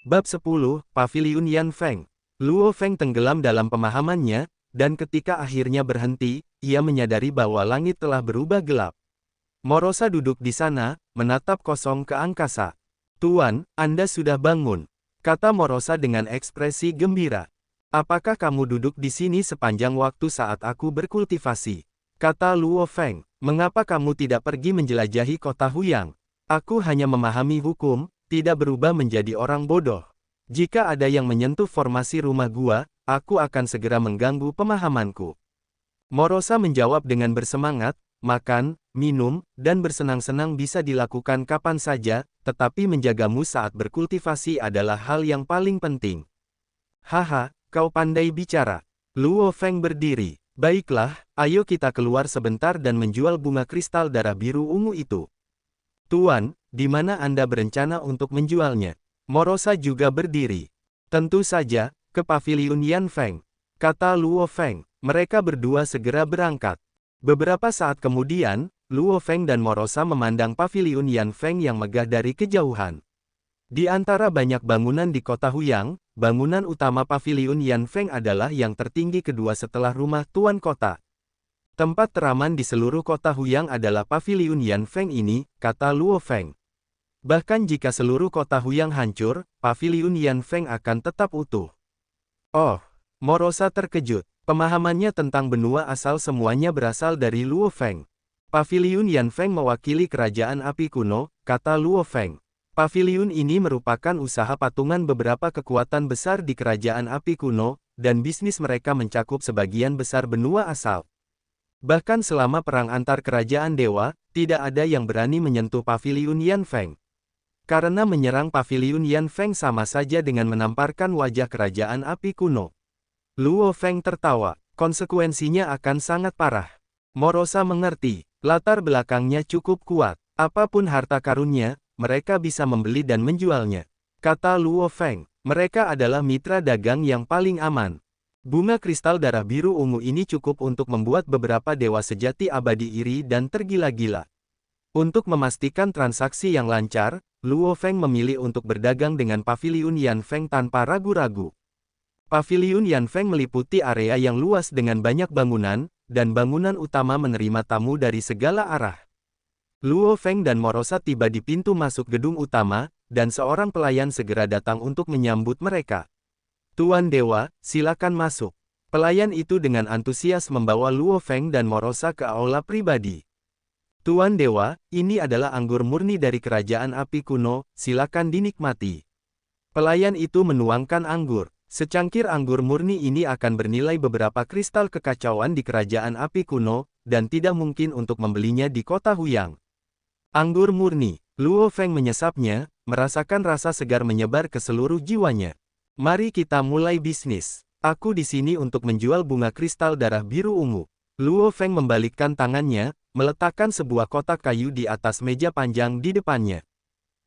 Bab 10, Paviliun Yan Feng. Luo Feng tenggelam dalam pemahamannya, dan ketika akhirnya berhenti, ia menyadari bahwa langit telah berubah gelap. Morosa duduk di sana, menatap kosong ke angkasa. "Tuan, Anda sudah bangun," kata Morosa dengan ekspresi gembira. "Apakah kamu duduk di sini sepanjang waktu saat aku berkultivasi?" kata Luo Feng. "Mengapa kamu tidak pergi menjelajahi kota Huyang? Aku hanya memahami hukum, tidak berubah menjadi orang bodoh. Jika ada yang menyentuh formasi rumah gua, aku akan segera mengganggu pemahamanku." Morosa menjawab dengan bersemangat, "Makan, minum, dan bersenang-senang bisa dilakukan kapan saja, tetapi menjagamu saat berkultivasi adalah hal yang paling penting." "Haha, kau pandai bicara." Luo Feng berdiri. "Baiklah, ayo kita keluar sebentar dan menjual bunga kristal darah biru ungu itu." "Tuan, di mana Anda berencana untuk menjualnya?" Morosa juga berdiri. "Tentu saja, ke Paviliun Yan Feng," kata Luo Feng. Mereka berdua segera berangkat. Beberapa saat kemudian, Luo Feng dan Morosa memandang Paviliun Yan Feng yang megah dari kejauhan. Di antara banyak bangunan di kota Huyang, bangunan utama Paviliun Yan Feng adalah yang tertinggi kedua setelah rumah tuan kota. "Tempat teraman di seluruh kota Huyang adalah Paviliun Yan Feng ini," kata Luo Feng. "Bahkan jika seluruh kota Huyang hancur, Paviliun Yan Feng akan tetap utuh." "Oh," Morosa terkejut. Pemahamannya tentang benua asal semuanya berasal dari Luo Feng. "Paviliun Yan Feng mewakili kerajaan api kuno," kata Luo Feng. "Paviliun ini merupakan usaha patungan beberapa kekuatan besar di kerajaan api kuno, dan bisnis mereka mencakup sebagian besar benua asal. Bahkan selama perang antar kerajaan dewa, tidak ada yang berani menyentuh Paviliun Yan Feng. Karena menyerang Paviliun Yan Feng sama saja dengan menamparkan wajah kerajaan api kuno." Luo Feng tertawa. "Konsekuensinya akan sangat parah." Morosa mengerti. Latar belakangnya cukup kuat. Apapun harta karunnya, mereka bisa membeli dan menjualnya. Kata Luo Feng, "Mereka adalah mitra dagang yang paling aman. Bunga kristal darah biru ungu ini cukup untuk membuat beberapa dewa sejati abadi iri dan tergila-gila." Untuk memastikan transaksi yang lancar, Luo Feng memilih untuk berdagang dengan Paviliun Yan Feng tanpa ragu-ragu. Paviliun Yan Feng meliputi area yang luas dengan banyak bangunan, dan bangunan utama menerima tamu dari segala arah. Luo Feng dan Morosa tiba di pintu masuk gedung utama, dan seorang pelayan segera datang untuk menyambut mereka. "Tuan Dewa, silakan masuk." Pelayan itu dengan antusias membawa Luo Feng dan Morosa ke aula pribadi. "Tuan Dewa, ini adalah anggur murni dari kerajaan api kuno, silakan dinikmati." Pelayan itu menuangkan anggur. Secangkir anggur murni ini akan bernilai beberapa kristal kekacauan di kerajaan api kuno, dan tidak mungkin untuk membelinya di kota Huyang. Anggur murni. Luo Feng menyesapnya, merasakan rasa segar menyebar ke seluruh jiwanya. "Mari kita mulai bisnis. Aku di sini untuk menjual bunga kristal darah biru ungu." Luo Feng membalikkan tangannya, meletakkan sebuah kotak kayu di atas meja panjang di depannya.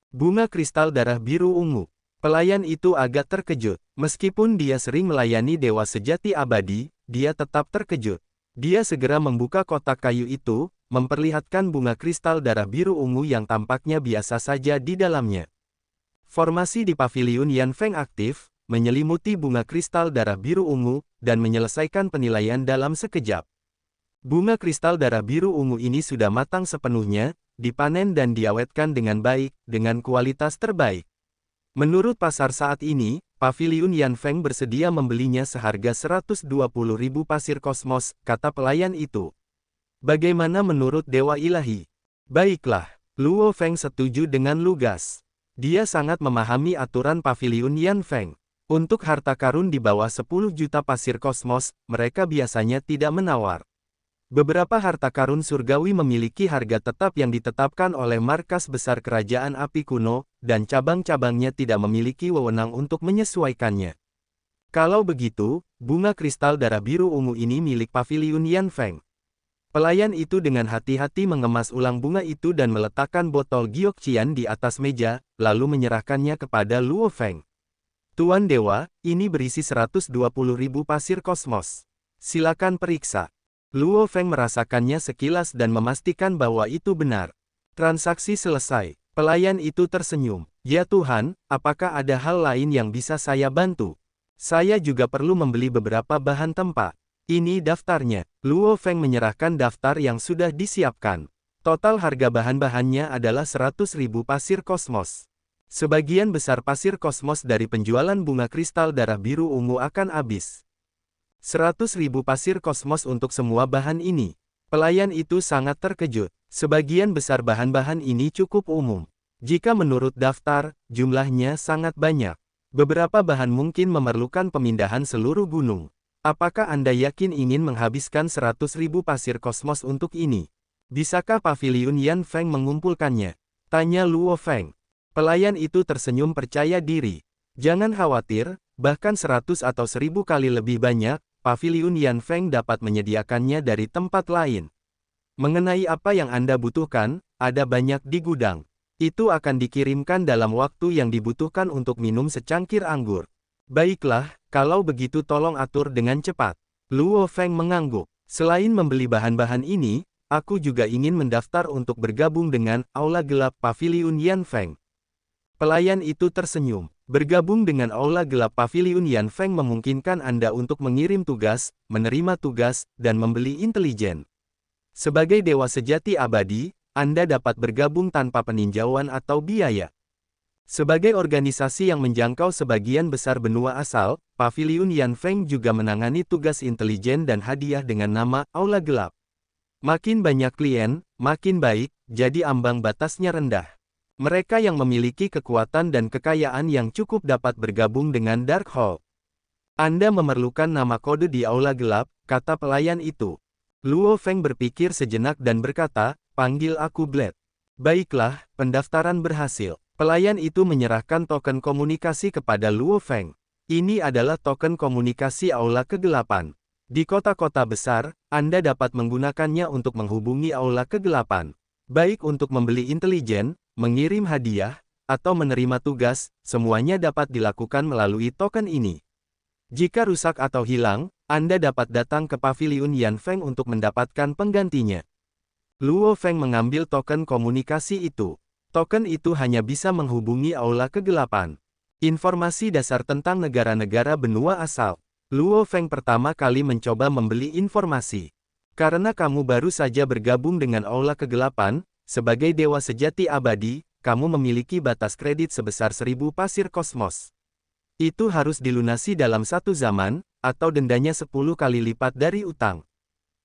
"Bunga kristal darah biru ungu." Pelayan itu agak terkejut. Meskipun dia sering melayani dewa sejati abadi, dia tetap terkejut. Dia segera membuka kotak kayu itu, memperlihatkan bunga kristal darah biru ungu yang tampaknya biasa saja di dalamnya. Formasi di Paviliun Yan Feng aktif, menyelimuti bunga kristal darah biru ungu, dan menyelesaikan penilaian dalam sekejap. Bunga kristal darah biru ungu ini sudah matang sepenuhnya, dipanen dan diawetkan dengan baik, dengan kualitas terbaik. Menurut pasar saat ini, Paviliun Yan Feng bersedia membelinya seharga 120.000 pasir kosmos, kata pelayan itu. "Bagaimana menurut Dewa Ilahi?" "Baiklah." Luo Feng setuju dengan lugas. Dia sangat memahami aturan Paviliun Yan Feng. Untuk harta karun di bawah 10 juta pasir kosmos, mereka biasanya tidak menawar. Beberapa harta karun surgawi memiliki harga tetap yang ditetapkan oleh markas besar kerajaan api kuno, dan cabang-cabangnya tidak memiliki wewenang untuk menyesuaikannya. Kalau begitu, bunga kristal darah biru ungu ini milik Paviliun Yan Feng. Pelayan itu dengan hati-hati mengemas ulang bunga itu dan meletakkan botol Gyokcian di atas meja, lalu menyerahkannya kepada Luo Feng. "Tuan Dewa, ini berisi 120.000 pasir kosmos. Silakan periksa." Luo Feng merasakannya sekilas dan memastikan bahwa itu benar. Transaksi selesai. Pelayan itu tersenyum. Ya Tuhan, apakah ada hal lain yang bisa saya bantu? Saya juga perlu membeli beberapa bahan tempat. Ini daftarnya. Luo Feng menyerahkan daftar yang sudah disiapkan. Total harga bahan-bahannya adalah 100.000 pasir kosmos. Sebagian besar pasir kosmos dari penjualan bunga kristal darah biru ungu akan habis. 100.000 pasir kosmos untuk semua bahan ini. Pelayan itu sangat terkejut. Sebagian besar bahan-bahan ini cukup umum. Jika menurut daftar, jumlahnya sangat banyak. Beberapa bahan mungkin memerlukan pemindahan seluruh gunung. Apakah Anda yakin ingin menghabiskan 100.000 pasir kosmos untuk ini? Bisakah Paviliun Yan Feng mengumpulkannya? Tanya Luo Feng. Pelayan itu tersenyum percaya diri. Jangan khawatir, bahkan 100 atau 1000 kali lebih banyak, Paviliun Yan Feng dapat menyediakannya dari tempat lain. Mengenai apa yang Anda butuhkan, ada banyak di gudang. Itu akan dikirimkan dalam waktu yang dibutuhkan untuk minum secangkir anggur. Baiklah, kalau begitu tolong atur dengan cepat. Luo Feng mengangguk. Selain membeli bahan-bahan ini, aku juga ingin mendaftar untuk bergabung dengan Aula Gelap Paviliun Yan Feng. Pelayan itu tersenyum. Bergabung dengan Aula Gelap Paviliun Yan Feng memungkinkan Anda untuk mengirim tugas, menerima tugas, dan membeli intelijen. Sebagai dewa sejati abadi, Anda dapat bergabung tanpa peninjauan atau biaya. Sebagai organisasi yang menjangkau sebagian besar benua asal, Paviliun Yan Feng juga menangani tugas intelijen dan hadiah dengan nama Aula Gelap. Makin banyak klien, makin baik, jadi ambang batasnya rendah. Mereka yang memiliki kekuatan dan kekayaan yang cukup dapat bergabung dengan Dark Hall. Anda memerlukan nama kode di Aula Gelap, kata pelayan itu. Luo Feng berpikir sejenak dan berkata, panggil aku Blade. Baiklah, pendaftaran berhasil. Pelayan itu menyerahkan token komunikasi kepada Luo Feng. Ini adalah token komunikasi Aula Kegelapan. Di kota-kota besar, Anda dapat menggunakannya untuk menghubungi Aula Kegelapan. Baik untuk membeli intelijen, mengirim hadiah, atau menerima tugas, semuanya dapat dilakukan melalui token ini. Jika rusak atau hilang, Anda dapat datang ke Paviliun Yan Feng untuk mendapatkan penggantinya. Luo Feng mengambil token komunikasi itu. Token itu hanya bisa menghubungi Aula Kegelapan. Informasi dasar tentang negara-negara benua asal. Luo Feng pertama kali mencoba membeli informasi. Karena kamu baru saja bergabung dengan Aula Kegelapan, sebagai dewa sejati abadi, kamu memiliki batas kredit sebesar 1000 pasir kosmos. Itu harus dilunasi dalam satu zaman, atau dendanya 10 kali lipat dari utang.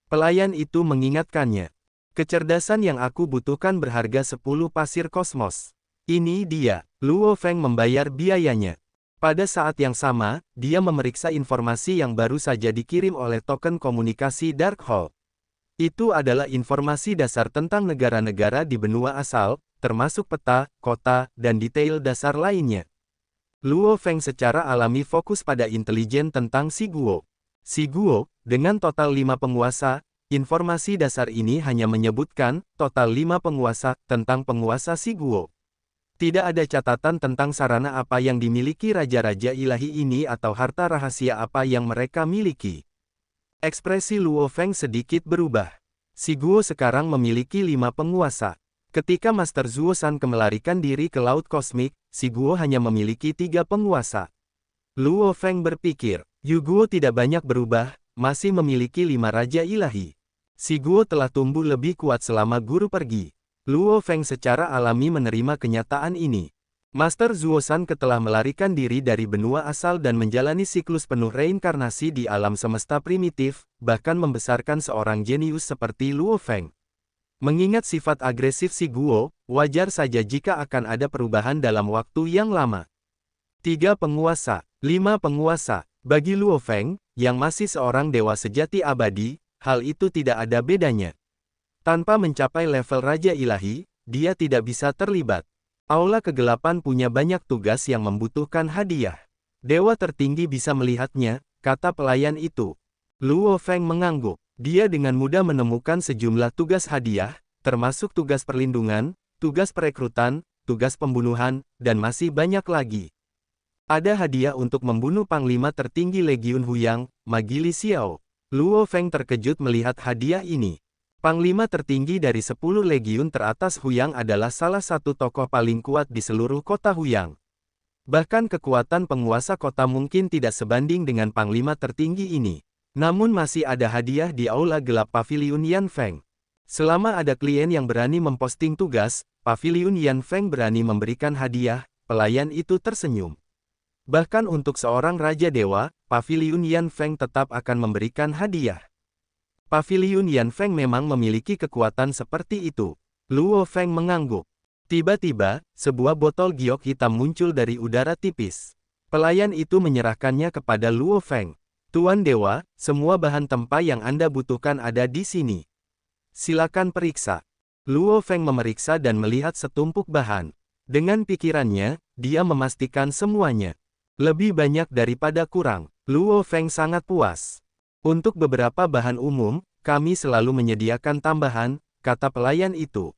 Pelayan itu mengingatkannya. Kecerdasan yang aku butuhkan berharga 10 pasir kosmos. Ini dia. Luo Feng membayar biayanya. Pada saat yang sama, dia memeriksa informasi yang baru saja dikirim oleh token komunikasi Dark Hall. Itu adalah informasi dasar tentang negara-negara di benua asal, termasuk peta, kota, dan detail dasar lainnya. Luo Feng secara alami fokus pada intelijen tentang Si Guo. Si Guo, dengan total 5 penguasa, informasi dasar ini hanya menyebutkan total 5 penguasa tentang penguasa Si Guo. Tidak ada catatan tentang sarana apa yang dimiliki raja-raja ilahi ini atau harta rahasia apa yang mereka miliki. Ekspresi Luo Feng sedikit berubah. Si Guo sekarang memiliki 5 penguasa. Ketika Master Zuo San melarikan diri ke Laut Kosmik, Si Guo hanya memiliki 3 penguasa. Luo Feng berpikir, Yu Guo tidak banyak berubah, masih memiliki 5 raja ilahi. Si Guo telah tumbuh lebih kuat selama guru pergi. Luo Feng secara alami menerima kenyataan ini. Master Zuo San telah melarikan diri dari benua asal dan menjalani siklus penuh reinkarnasi di alam semesta primitif, bahkan membesarkan seorang jenius seperti Luo Feng. Mengingat sifat agresif Si Guo, wajar saja jika akan ada perubahan dalam waktu yang lama. 3 penguasa, 5 penguasa. Bagi Luo Feng, yang masih seorang dewa sejati abadi, hal itu tidak ada bedanya. Tanpa mencapai level Raja Ilahi, dia tidak bisa terlibat. Aula Kegelapan punya banyak tugas yang membutuhkan hadiah. Dewa tertinggi bisa melihatnya, kata pelayan itu. Luo Feng mengangguk. Dia dengan mudah menemukan sejumlah tugas hadiah, termasuk tugas perlindungan, tugas perekrutan, tugas pembunuhan, dan masih banyak lagi. Ada hadiah untuk membunuh Panglima tertinggi Legiun Huyang, Magili Xiao. Luo Feng terkejut melihat hadiah ini. Panglima tertinggi dari 10 legiun teratas Huyang adalah salah satu tokoh paling kuat di seluruh kota Huyang. Bahkan kekuatan penguasa kota mungkin tidak sebanding dengan panglima tertinggi ini. Namun masih ada hadiah di aula gelap Paviliun Yan Feng. Selama ada klien yang berani memposting tugas, Paviliun Yan Feng berani memberikan hadiah. Pelayan itu tersenyum. Bahkan untuk seorang Raja Dewa, Paviliun Yan Feng tetap akan memberikan hadiah. Paviliun Yan Feng memang memiliki kekuatan seperti itu. Luo Feng mengangguk. Tiba-tiba, sebuah botol giok hitam muncul dari udara tipis. Pelayan itu menyerahkannya kepada Luo Feng. Tuan Dewa, semua bahan tempa yang Anda butuhkan ada di sini. Silakan periksa. Luo Feng memeriksa dan melihat setumpuk bahan. Dengan pikirannya, dia memastikan semuanya. Lebih banyak daripada kurang. Luo Feng sangat puas. Untuk beberapa bahan umum, kami selalu menyediakan tambahan, kata pelayan itu.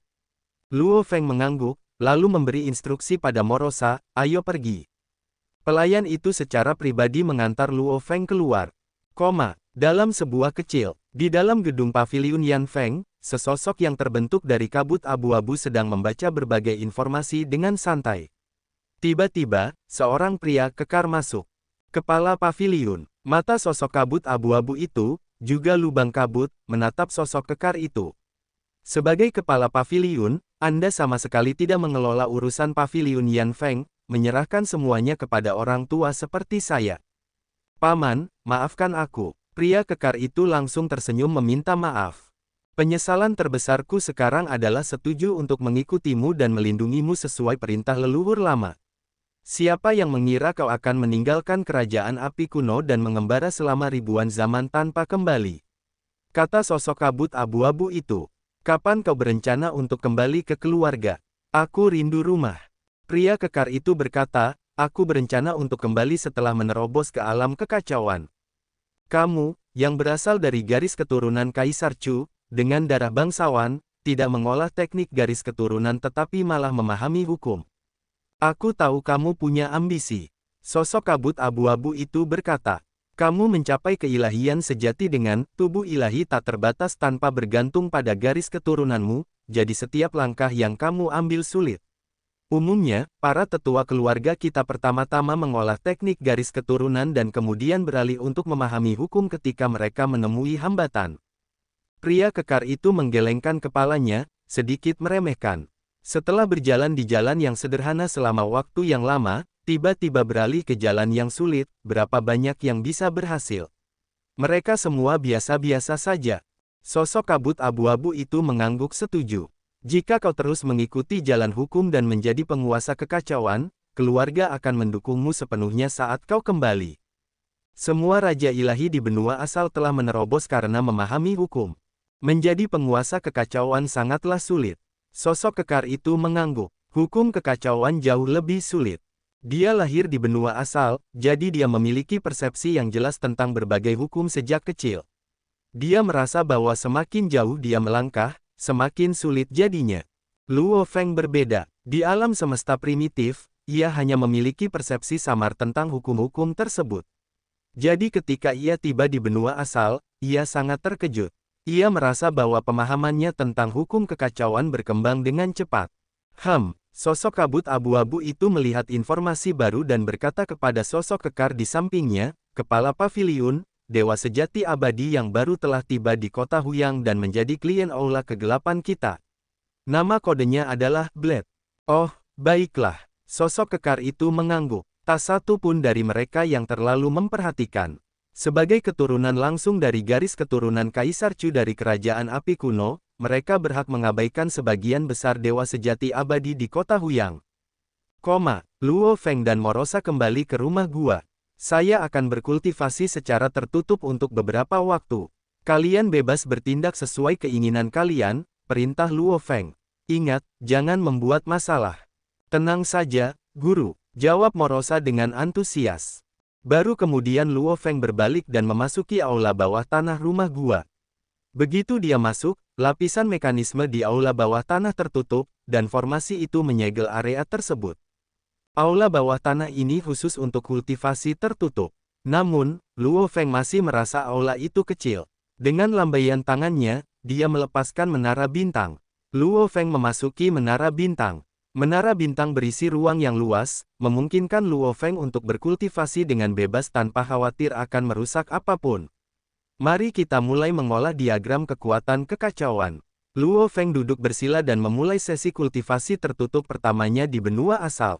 Luo Feng mengangguk, lalu memberi instruksi pada Morosa, ayo pergi. Pelayan itu secara pribadi mengantar Luo Feng keluar. Dalam sebuah di dalam gedung Paviliun Yan Feng, sesosok yang terbentuk dari kabut abu-abu sedang membaca berbagai informasi dengan santai. Tiba-tiba, seorang pria kekar masuk. Kepala paviliun, mata sosok kabut abu-abu itu, juga lubang kabut, menatap sosok kekar itu. Sebagai kepala paviliun, Anda sama sekali tidak mengelola urusan Paviliun Yan Feng, menyerahkan semuanya kepada orang tua seperti saya. Paman, maafkan aku. Pria kekar itu langsung tersenyum meminta maaf. Penyesalan terbesarku sekarang adalah setuju untuk mengikutimu dan melindungimu sesuai perintah leluhur lama. Siapa yang mengira kau akan meninggalkan kerajaan api kuno dan mengembara selama ribuan zaman tanpa kembali? Kata sosok kabut abu-abu itu. Kapan kau berencana untuk kembali ke keluarga? Aku rindu rumah. Pria kekar itu berkata, aku berencana untuk kembali setelah menerobos ke alam kekacauan. Kamu, yang berasal dari garis keturunan Kaisar Chu, dengan darah bangsawan, tidak mengolah teknik garis keturunan tetapi malah memahami hukum. Aku tahu kamu punya ambisi. Sosok kabut abu-abu itu berkata, kamu mencapai keilahian sejati dengan tubuh ilahi tak terbatas tanpa bergantung pada garis keturunanmu, jadi setiap langkah yang kamu ambil sulit. Umumnya, para tetua keluarga kita pertama-tama mengolah teknik garis keturunan dan kemudian beralih untuk memahami hukum ketika mereka menemui hambatan. Pria kekar itu menggelengkan kepalanya, sedikit meremehkan. Setelah berjalan di jalan yang sederhana selama waktu yang lama, tiba-tiba beralih ke jalan yang sulit, berapa banyak yang bisa berhasil. Mereka semua biasa-biasa saja. Sosok kabut abu-abu itu mengangguk setuju. Jika kau terus mengikuti jalan hukum dan menjadi penguasa kekacauan, keluarga akan mendukungmu sepenuhnya saat kau kembali. Semua raja ilahi di benua asal telah menerobos karena memahami hukum. Menjadi penguasa kekacauan sangatlah sulit. Sosok kekar itu mengangguk. Hukum kekacauan jauh lebih sulit. Dia lahir di benua asal, jadi dia memiliki persepsi yang jelas tentang berbagai hukum sejak kecil. Dia merasa bahwa semakin jauh dia melangkah, semakin sulit jadinya. Luo Feng berbeda. Di alam semesta primitif, ia hanya memiliki persepsi samar tentang hukum-hukum tersebut. Jadi ketika ia tiba di benua asal, ia sangat terkejut. Ia merasa bahwa pemahamannya tentang hukum kekacauan berkembang dengan cepat. Sosok kabut abu-abu itu melihat informasi baru dan berkata kepada sosok kekar di sampingnya, kepala paviliun, dewa sejati abadi yang baru telah tiba di kota Huyang dan menjadi klien aula kegelapan kita. Nama kodenya adalah Blade. Oh, baiklah. Sosok kekar itu mengangguk. Tak satu pun dari mereka yang terlalu memperhatikan. Sebagai keturunan langsung dari garis keturunan Kaisar Chu dari kerajaan api kuno, mereka berhak mengabaikan sebagian besar dewa sejati abadi di kota Huyang. Luo Feng dan Morosa kembali ke rumah gua. Saya akan berkultivasi secara tertutup untuk beberapa waktu. Kalian bebas bertindak sesuai keinginan kalian, perintah Luo Feng. Ingat, jangan membuat masalah. Tenang saja, guru, jawab Morosa dengan antusias. Baru kemudian Luo Feng berbalik dan memasuki aula bawah tanah rumah gua. Begitu dia masuk, lapisan mekanisme di aula bawah tanah tertutup, dan formasi itu menyegel area tersebut. Aula bawah tanah ini khusus untuk kultivasi tertutup. Namun, Luo Feng masih merasa aula itu kecil. Dengan lambaian tangannya, dia melepaskan menara bintang. Luo Feng memasuki menara bintang. Menara bintang berisi ruang yang luas, memungkinkan Luo Feng untuk berkultivasi dengan bebas tanpa khawatir akan merusak apapun. Mari kita mulai mengolah diagram kekuatan kekacauan. Luo Feng duduk bersila dan memulai sesi kultivasi tertutup pertamanya di benua asal.